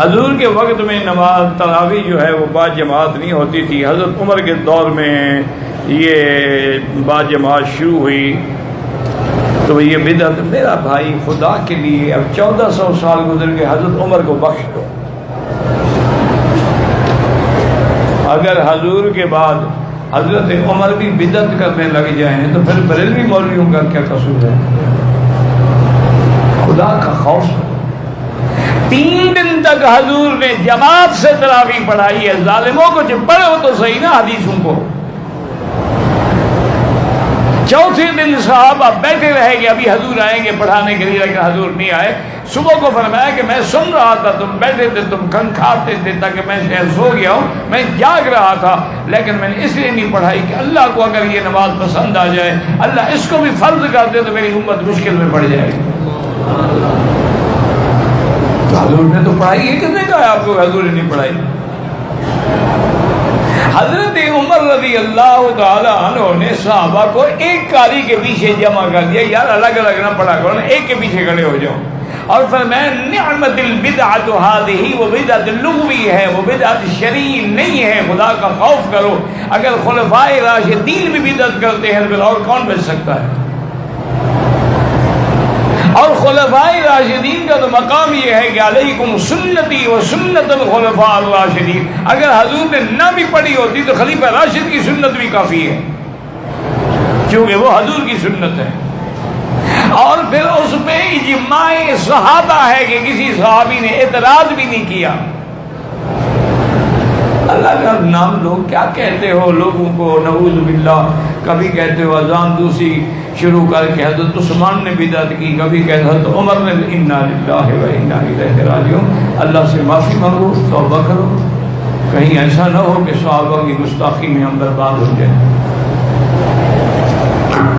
حضور کے وقت میں نماز تراویح جو ہے وہ با جماعت نہیں ہوتی تھی. حضرت عمر کے دور میں یہ با جماعت شروع ہوئی تو یہ بدعت. میرا بھائی خدا کے لیے اب 1400 سال گزر کے حضرت عمر کو بخش دو. اگر حضور کے بعد حضرت عمر بھی بدعت کرنے لگ جائیں تو پھر بریلوی مولویوں کا کیا قصور ہے؟ خدا کا خوف. 3 دن تک حضور نے جماعت سے تراویح پڑھائی ہے. ظالموں کو جو پڑھو تو صحیح نا حدیثوں کو. چوتھے دن صحابہ بیٹھے رہے گے ابھی حضور آئیں گے پڑھانے کے لیے, لیکن حضور نہیں آئے. صبح کو فرمایا کہ میں سن رہا تھا, تم بیٹھے تھے, تم کھنکھاتے تھے تاکہ میں سو گیا ہوں, میں جاگ رہا تھا, لیکن میں نے اس لیے نہیں پڑھائی کہ اللہ کو اگر یہ نماز پسند آ جائے, اللہ اس کو بھی فرض کر دے تو میری امت مشکل میں پڑ جائے گی. حضور نے تو پڑھائی ہے, کس نے کہا آپ کو حضور نے نہیں پڑھائی؟ حضرت عمر رضی اللہ تعالی عنہ نے صحابہ کو ایک قاری کے پیچھے جمع کر دیا. یار الگ الگ نہ پڑھا کرو, ایک کے پیچھے کھڑے ہو جاؤ. اور فرمایا نعمت البدعۃ هذه, وہ بدعت لغوی ہے, وہ بدعت شرعی نہیں ہے. خدا کا خوف کرو. اگر خلفائے راشدین بھی بدعت کرتے ہیں تو اور کون بچ سکتا ہے؟ اور خلفائے راشدین کا تو مقام یہ ہے کہ علیکم سنتی و سنت الخلفاء الراشدین. اگر حضور نے نہ بھی پڑھی ہوتی تو خلیفہ راشد کی سنت بھی کافی ہے, کیونکہ وہ حضور کی سنت ہے. اور پھر اس میں اجماع صحابہ ہے کہ کسی صحابی نے اعتراض بھی نہیں کیا. اللہ کا نام لوگ کیا کہتے ہو لوگوں کو, نعوذ باللہ. کبھی کہتے ہو اذان دوسری شروع کر کے حضرت عثمان نے بدعت کی, کبھی کہتے حضرت عمر نے. انا للہ و انا الیہ راجعون. اللہ سے معافی مانگو, توبہ کرو, کہیں ایسا نہ ہو کہ صحابہ کی گستاخی میں ہم برباد ہو جائیں.